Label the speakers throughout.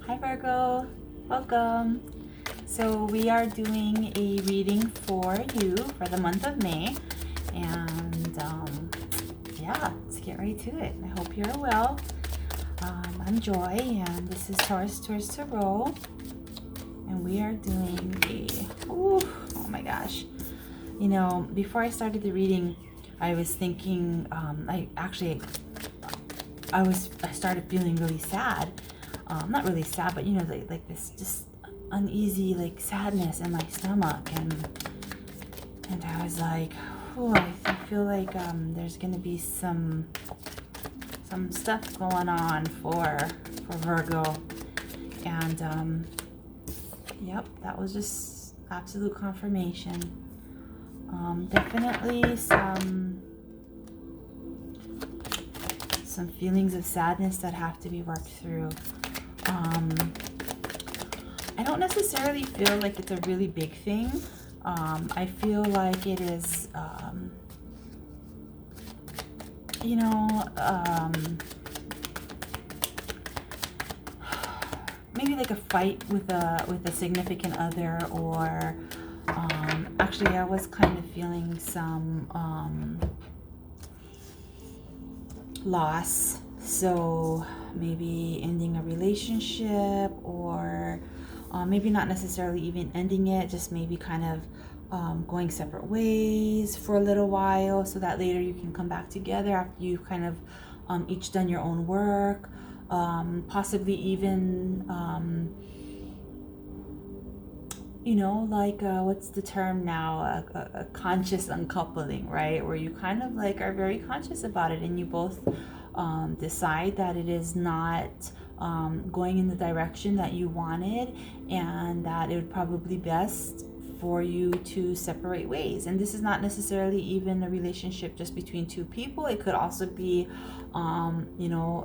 Speaker 1: Hi Virgo, welcome. So we are doing a reading for you for the month of May, and yeah, let's get right to it. I hope you're well. I'm Joy, and this is Taurus Tarot, and we are doing oh my gosh. You know, before I started the reading, I was thinking, I started feeling really sad. Not really sad, but you know, like this just uneasy, like sadness in my stomach, and I was like, oh, I feel like there's gonna be some stuff going on for Virgo, and yep, that was just absolute confirmation. Definitely some feelings of sadness that have to be worked through. I don't necessarily feel like it's a really big thing. I feel like it is, maybe like a fight with a significant other, or actually I was kind of feeling some loss. So maybe ending a relationship, or maybe not necessarily even ending it, just maybe kind of going separate ways for a little while, so that later you can come back together after you've kind of each done your own work. Possibly even what's the term now, a conscious uncoupling, right, where you kind of like are very conscious about it, and you both decide that it is not going in the direction that you wanted, and that it would probably best for you to separate ways. And this is not necessarily even a relationship just between two people. It could also be a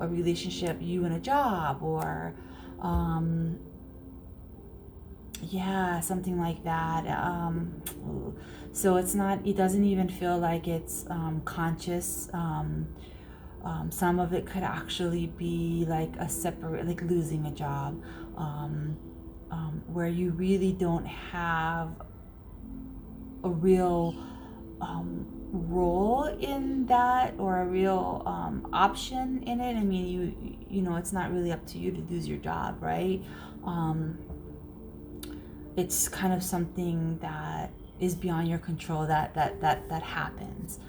Speaker 1: relationship, you and a job, or something like that. So it doesn't even feel like it's conscious. Some of it could actually be like like losing a job, where you really don't have a real role in that, or a real option in it. I mean, you know, it's not really up to you to lose your job, right? It's kind of something that is beyond your control, that happens,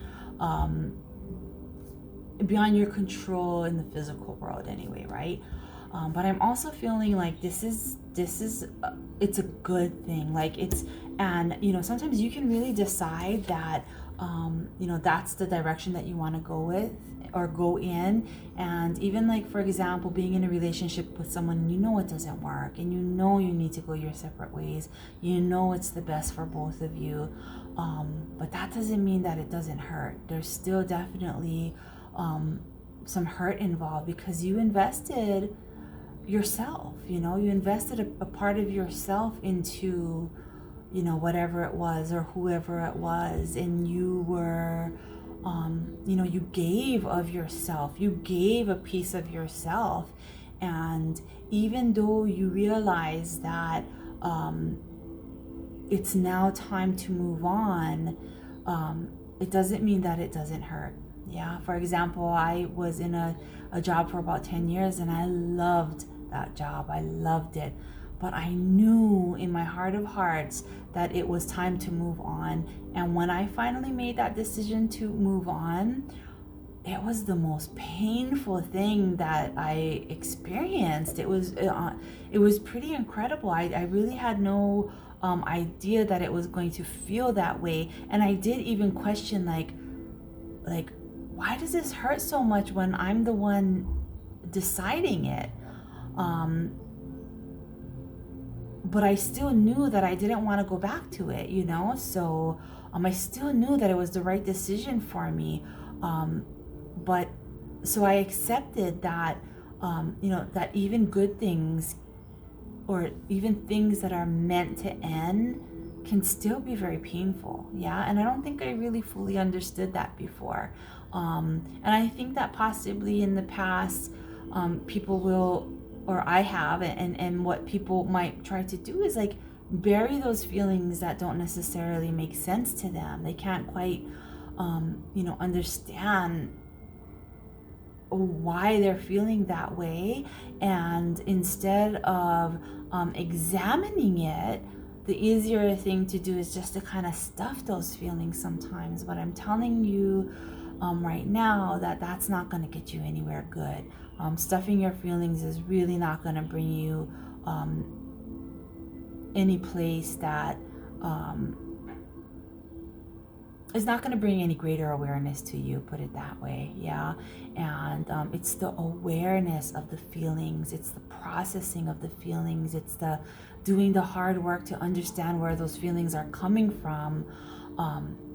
Speaker 1: beyond your control in the physical world anyway, right? But I'm also feeling like this is it's a good thing. Like and sometimes you can really decide that that's the direction that you want to go with or go in. And even like, for example, being in a relationship with someone, it doesn't work, and you need to go your separate ways, it's the best for both of you, but that doesn't mean that it doesn't hurt. There's still definitely some hurt involved, because you invested yourself, you invested a part of yourself into whatever it was or whoever it was, and you were you gave of yourself, you gave a piece of yourself. And even though you realize that it's now time to move on, it doesn't mean that it doesn't hurt. Yeah, for example, I was in a job for about 10 years, and I loved that job. I loved it. But I knew in my heart of hearts that it was time to move on. And when I finally made that decision to move on, it was the most painful thing that I experienced. It was pretty incredible. I really had no idea that it was going to feel that way. And I did even question, like why does this hurt so much when I'm the one deciding it? But I still knew that I didn't want to go back to it, so I still knew that it was the right decision for me. But so I accepted that, that even good things, or even things that are meant to end, can still be very painful. Yeah. And I don't think I really fully understood that before. And I think that possibly in the past, people will or I have, and what people might try to do is like bury those feelings that don't necessarily make sense to them. They can't quite understand why they're feeling that way, and instead of examining it, the easier thing to do is just to kind of stuff those feelings sometimes. But I'm telling you right now that that's not going to get you anywhere good. Stuffing your feelings is really not going to bring you any place that is not going to bring any greater awareness to you, put it that way. Yeah. And it's the awareness of the feelings, it's the processing of the feelings, it's the doing the hard work to understand where those feelings are coming from.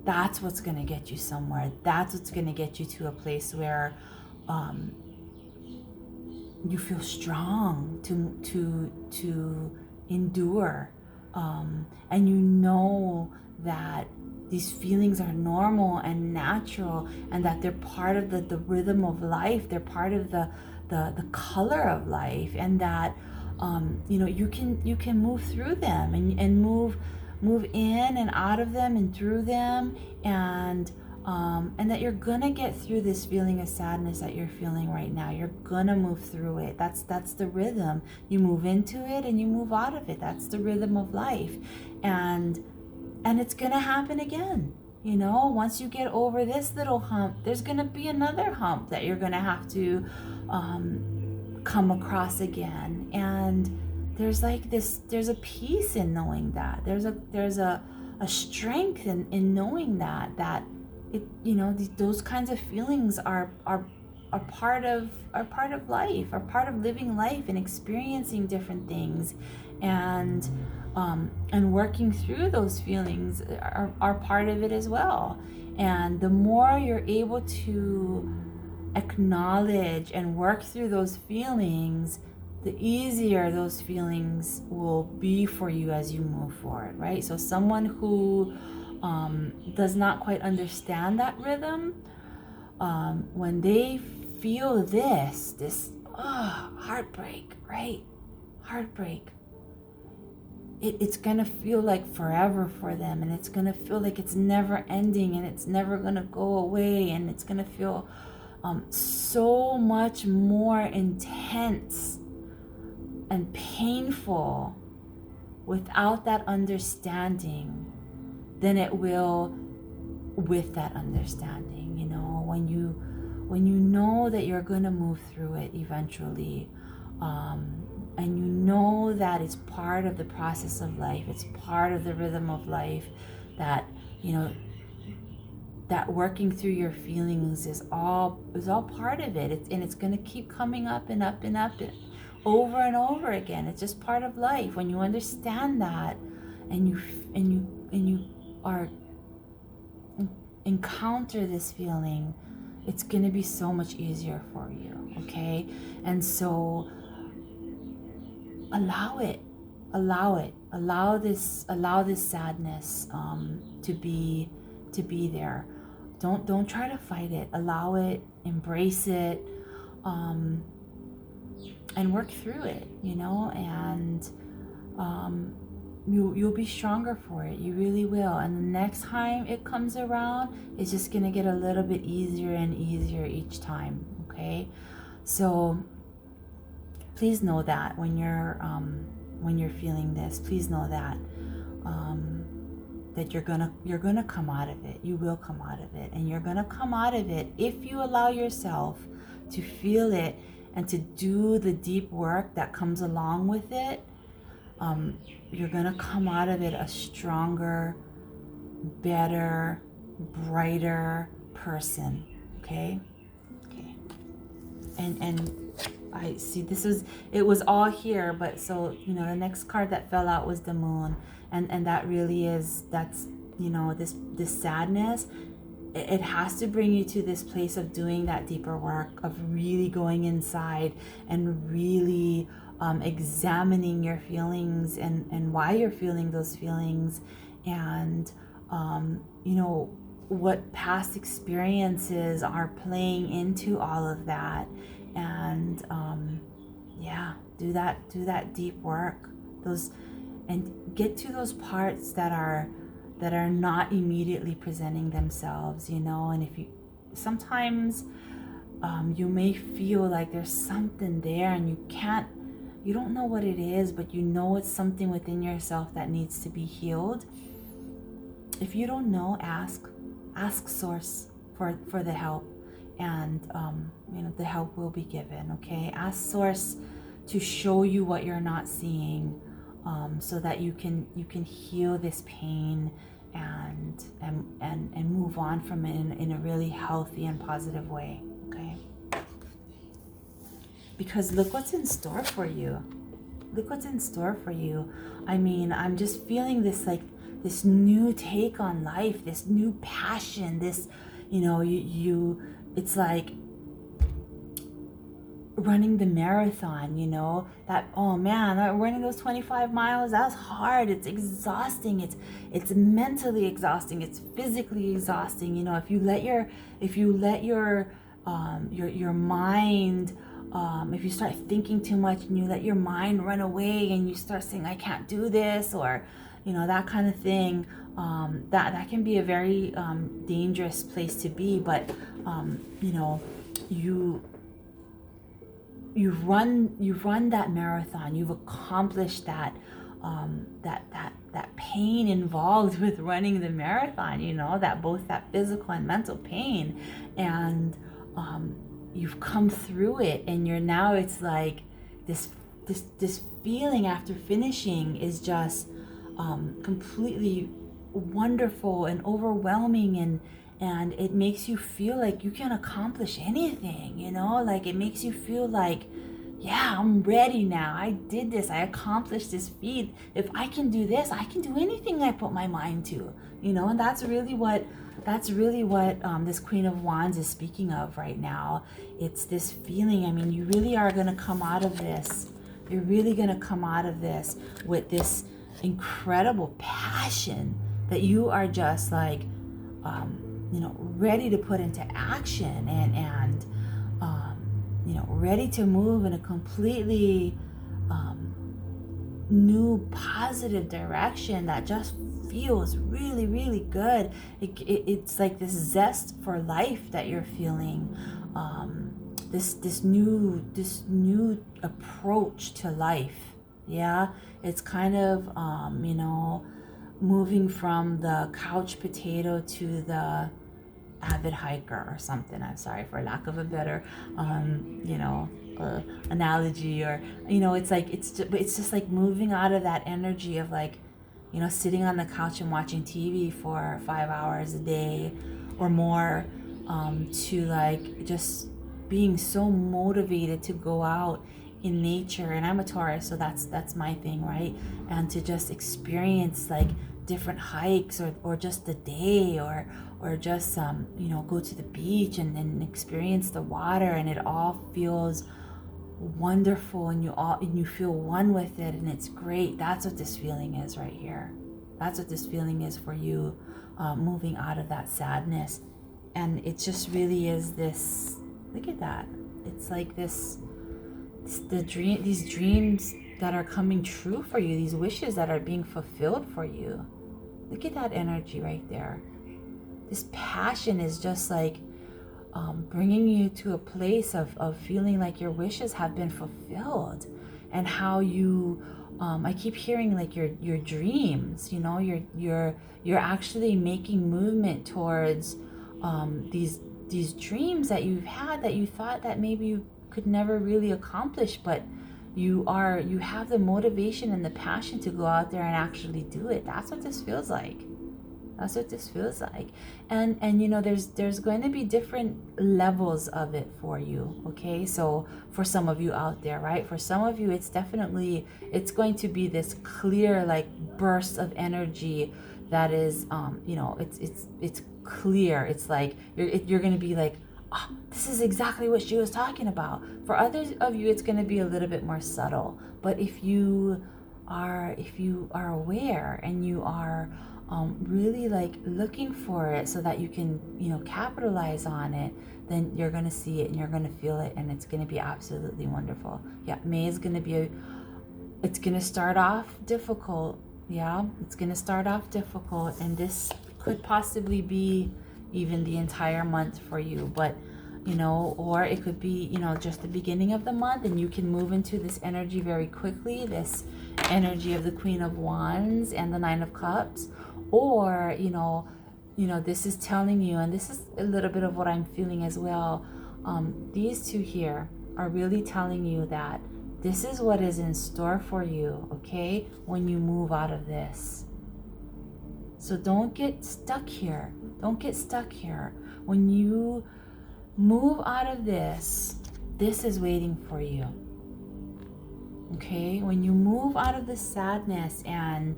Speaker 1: That's what's going to get you somewhere. That's what's going to get you to a place where you feel strong to endure, and you know that these feelings are normal and natural, and that they're part of the rhythm of life. They're part of the color of life, and that you can move through them, and move in and out of them and through them, and that you're gonna get through this feeling of sadness that you're feeling right now. You're gonna move through it. That's the rhythm. You move into it and you move out of it. That's the rhythm of life, and it's gonna happen again. Once you get over this little hump, there's gonna be another hump that you're gonna have to come across again. And there's a peace in knowing that. There's a strength in knowing that those kinds of feelings are part of life, are part of living life and experiencing different things, and working through those feelings are part of it as well. And the more you're able to acknowledge and work through those feelings, the easier those feelings will be for you as you move forward, right? So someone who does not quite understand that rhythm, when they feel this heartbreak, right? Heartbreak. It's gonna feel like forever for them, and it's gonna feel like it's never ending, and it's never gonna go away, and it's gonna feel so much more intense and painful without that understanding than it will with that understanding. When you know that you're gonna move through it eventually, and you know that it's part of the process of life, it's part of the rhythm of life, that that working through your feelings is all part of it. And it's going to keep coming up and up and up and over and over again. It's just part of life. When you understand that, and you are encounter this feeling, it's going to be so much easier for you. Okay. And so allow this sadness to be there. Don't try to fight it. Allow it, embrace it, and work through it, and you'll be stronger for it. You really will. And the next time it comes around, it's just gonna get a little bit easier and easier each time. Okay, so please know that when you're feeling this, please know that that you're gonna come out of it. You will come out of it, and you're gonna come out of it if you allow yourself to feel it and to do the deep work that comes along with it. You're gonna come out of it a stronger, better, brighter person. Okay. And I see it was all here, but so the next card that fell out was the moon, and that really is, that's this sadness. It has to bring you to this place of doing that deeper work, of really going inside and really examining your feelings and why you're feeling those feelings, and what past experiences are playing into all of that. And Do that deep work. Those, and get to those parts that are not immediately presenting themselves, and if you sometimes you may feel like there's something there and you don't know what it is, but it's something within yourself that needs to be healed. If you don't know, ask source for the help, and the help will be given. Okay, ask source to show you what you're not seeing, so that you can heal this pain and move on from it in a really healthy and positive way. Okay, because look what's in store for you. I mean, I'm just feeling this new take on life, this new passion, this, it's like running the marathon, that, oh man, running those 25 miles, that's hard. It's exhausting. It's mentally exhausting. It's physically exhausting. If you let your mind, if you start thinking too much and you let your mind run away and you start saying, I can't do this, or, that kind of thing, that can be a very dangerous place to be. But, you've run that marathon, you've accomplished that pain involved with running the marathon, that both that physical and mental pain, and you've come through it, and now it's like this feeling after finishing is just completely wonderful and overwhelming, and it makes you feel like you can accomplish anything, like it makes you feel like, yeah, I'm ready now. I did this. I accomplished this feat. If I can do this, I can do anything I put my mind to, and that's really what this Queen of Wands is speaking of right now. It's this feeling. I mean, you really are going to come out of this. You're really going to come out of this with this incredible passion that you are just like, ready to put into action, and ready to move in a completely new positive direction that just feels really, really good. It's like this zest for life that you're feeling, this new approach to life. Yeah, it's kind of moving from the couch potato to the avid hiker or something. I'm sorry for lack of a better analogy, or it's just like moving out of that energy of like, sitting on the couch and watching TV for 5 hours a day or more, to like just being so motivated to go out in nature. And I'm a Taurus, so that's my thing, right? And to just experience like different hikes, or just a day, or just go to the beach and experience the water, and it all feels wonderful, and you feel one with it, and it's great. That's what this feeling is right here. That's what this feeling is for you, moving out of that sadness. And it just really is this, look at that, it's like these dreams that are coming true for you, these wishes that are being fulfilled for you. Look at that energy right there. This passion is just like bringing you to a place of feeling like your wishes have been fulfilled, and how you I keep hearing like your dreams, you're actually making movement towards these dreams that you've had, that you thought that maybe you could never really accomplish, but you have the motivation and the passion to go out there and actually do it. That's what this feels like. That's what this feels like. And there's going to be different levels of it for you, okay? So for some of you out there, right? For some of you, it's going to be this clear like burst of energy that is it's clear. It's like you're going to be like, oh, this is exactly what she was talking about. For others of you, it's going to be a little bit more subtle. But if you are aware, and you are really like looking for it so that you can, you know, capitalize on it, then you're going to see it and you're going to feel it, and it's going to be absolutely wonderful. Yeah, May is going to be it's going to start off difficult. Yeah, it's going to start off difficult, and this could possibly be even the entire month for you, but you know, or it could be, you know, just the beginning of the month, and you can move into this energy very quickly, this energy of the Queen of Wands and the Nine of Cups. Or this is telling you, and this is a little bit of what I'm feeling as well, these two here are really telling you that this is what is in store for you, okay, when you move out of this. So don't get stuck here. Don't get stuck here. When you move out of this, this is waiting for you. Okay? When you move out of the sadness and,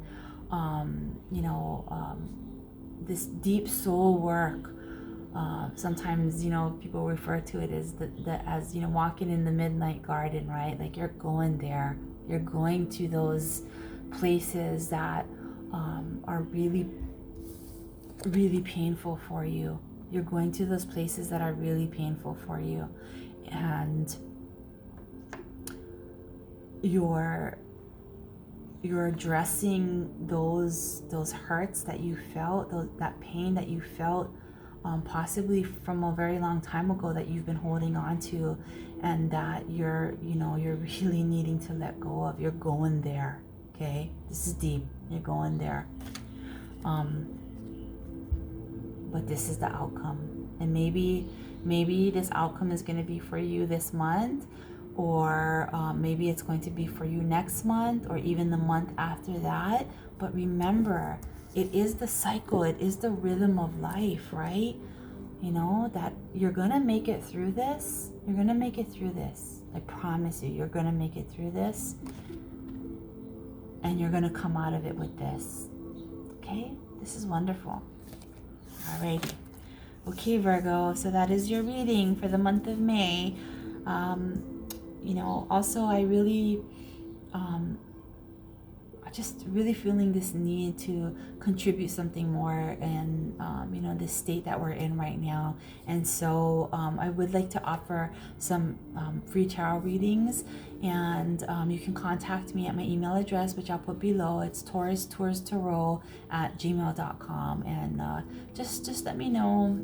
Speaker 1: this deep soul work, sometimes, people refer to it as walking in the midnight garden, right? Like you're going there. You're going to those places that are really, really painful for you. You're going to those places that are really painful for you, and you're addressing those hurts that you felt, that pain that you felt, possibly from a very long time ago, that you've been holding on to, and that you're really needing to let go of. You're going there. Okay, this is deep. You're going there. But this is the outcome, and maybe this outcome is going to be for you this month, or maybe it's going to be for you next month, or even the month after that. But remember, it is the cycle, it is the rhythm of life, right? That you're going to make it through this. You're going to make it through this. I promise you, you're going to make it through this, and you're going to come out of it with this. Okay? This is wonderful. Alrighty. Okay, Virgo, so that is your reading for the month of May. Also I really, just really feeling this need to contribute something more in, this state that we're in right now. And so I would like to offer some free tarot readings, and you can contact me at my email address, which I'll put below. It's taurustourstarot@gmail.com, and just let me know,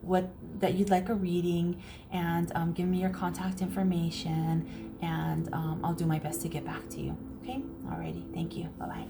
Speaker 1: what that you'd like a reading, and give me your contact information, and I'll do my best to get back to you. Okay? Alrighty. Thank you. Bye-bye.